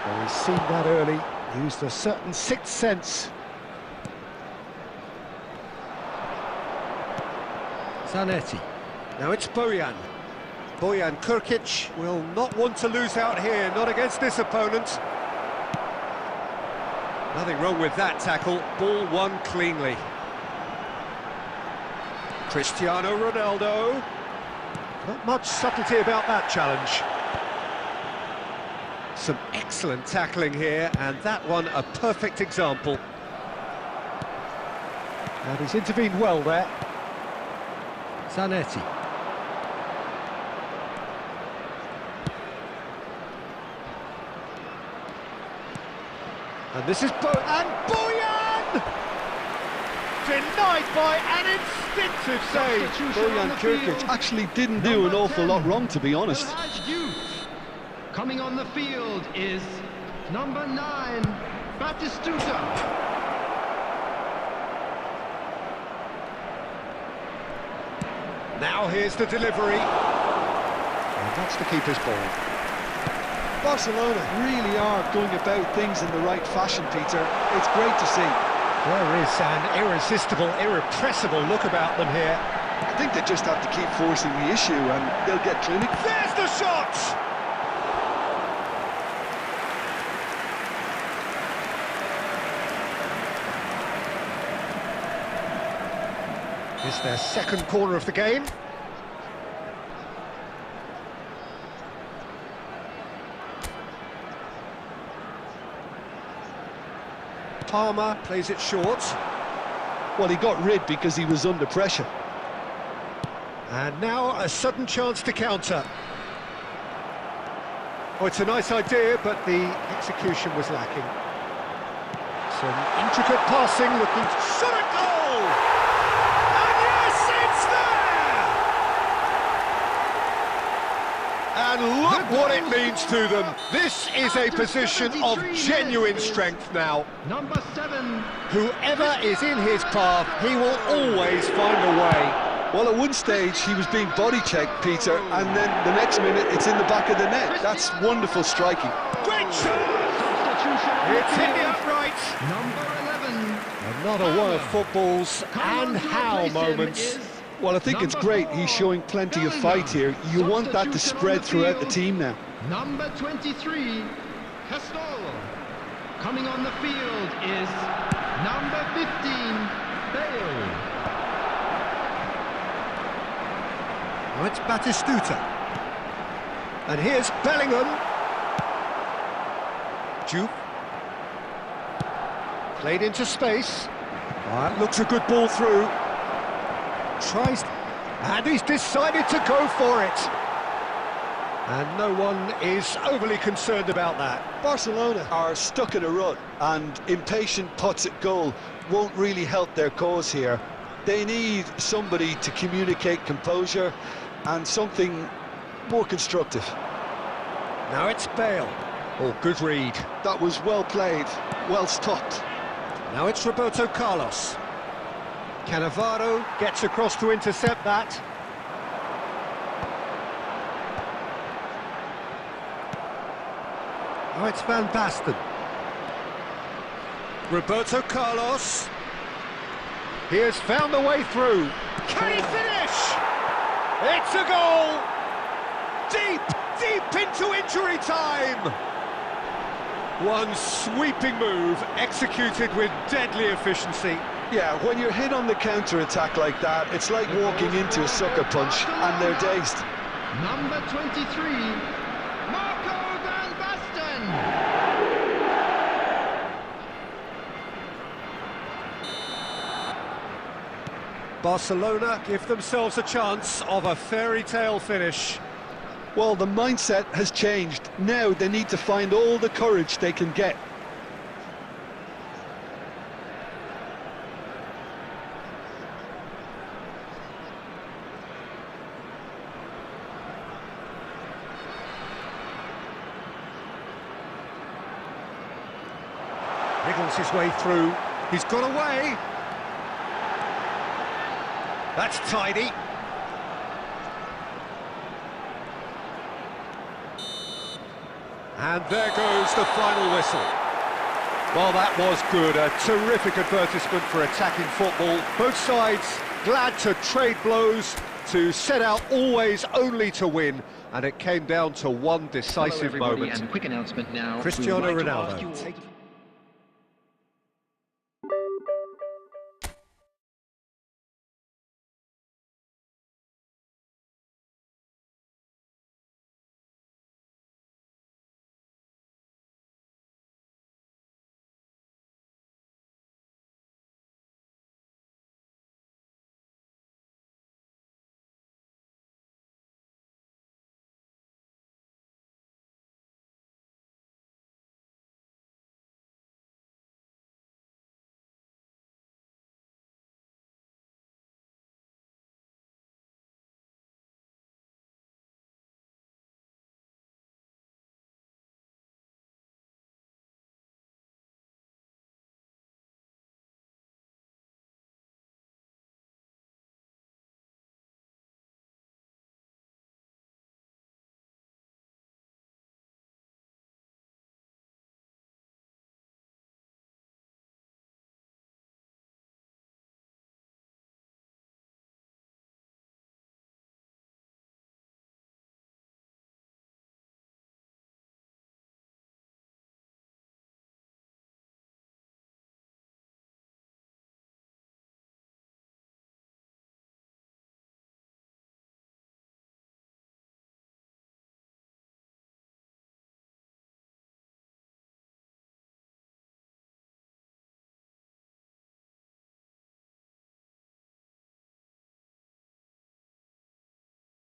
Well, he's seen that early, used a certain sixth sense. Zanetti. Now it's Bojan. Bojan Krkic will not want to lose out here, not against this opponent. Nothing wrong with that tackle, ball won cleanly. Cristiano Ronaldo. Not much subtlety about that challenge. Some excellent tackling here, and that one a perfect example. And he's intervened well there. Zanetti. And this is Bojan! Denied by an instinctive save. Bojan Krkic actually didn't do an awful lot wrong, to be honest. Coming on the field is number 9, Batistuta. Now here's the delivery. And that's the keeper's ball. Barcelona really are going about things in the right fashion, Peter. It's great to see. There is an irresistible, irrepressible look about them here. I think they just have to keep forcing the issue and they'll get clinical. There's the shot! It's their second corner of the game. Palmer plays it short. Well, he got rid because he was under pressure. And now a sudden chance to counter. Oh, it's a nice idea, but the execution was lacking. Some intricate passing, looking shot at goal! And yes, it's there! And look what it means to them. This is a position of genuine strength now. Number 7. Whoever is in his path, he will always find a way. Well, at one stage, he was being body-checked, Peter, and then the next minute, it's in the back of the net. That's wonderful striking. Great shot! It's hit the upright. Number 11. Another one of football's and how moments. Well, I think it's great. He's showing plenty of fight here. You want that to spread throughout the team now. Number 23, Castolo. Coming on the field is number 15, Bale. Now it's Batistuta. And here's Bellingham. Juve. Played into space. That looks a good ball through. Tries, and he's decided to go for it. And no one is overly concerned about that. Barcelona are stuck in a rut, and impatient putts at goal won't really help their cause here. They need somebody to communicate composure and something more constructive. Now it's Bale. Oh, good read. That was well played, well stopped. Now it's Roberto Carlos. Cannavaro gets across to intercept that. Now it's Van Basten. Roberto Carlos. He has found the way through. Can he finish? It's a goal! Deep into injury time! One sweeping move, executed with deadly efficiency. Yeah, when you're hit on the counter-attack like that, it's like walking into a sucker punch, and they're dazed. Number 23, Marco Van Basten. Barcelona give themselves a chance of a fairy tale finish. Well, the mindset has changed. Now they need to find all the courage they can get. Wriggles his way through. He's got away. That's tidy. And there goes the final whistle. Well, that was good. A terrific advertisement for attacking football. Both sides glad to trade blows, to set out always only to win. And it came down to one decisive moment. And quick announcement now. Cristiano Ronaldo.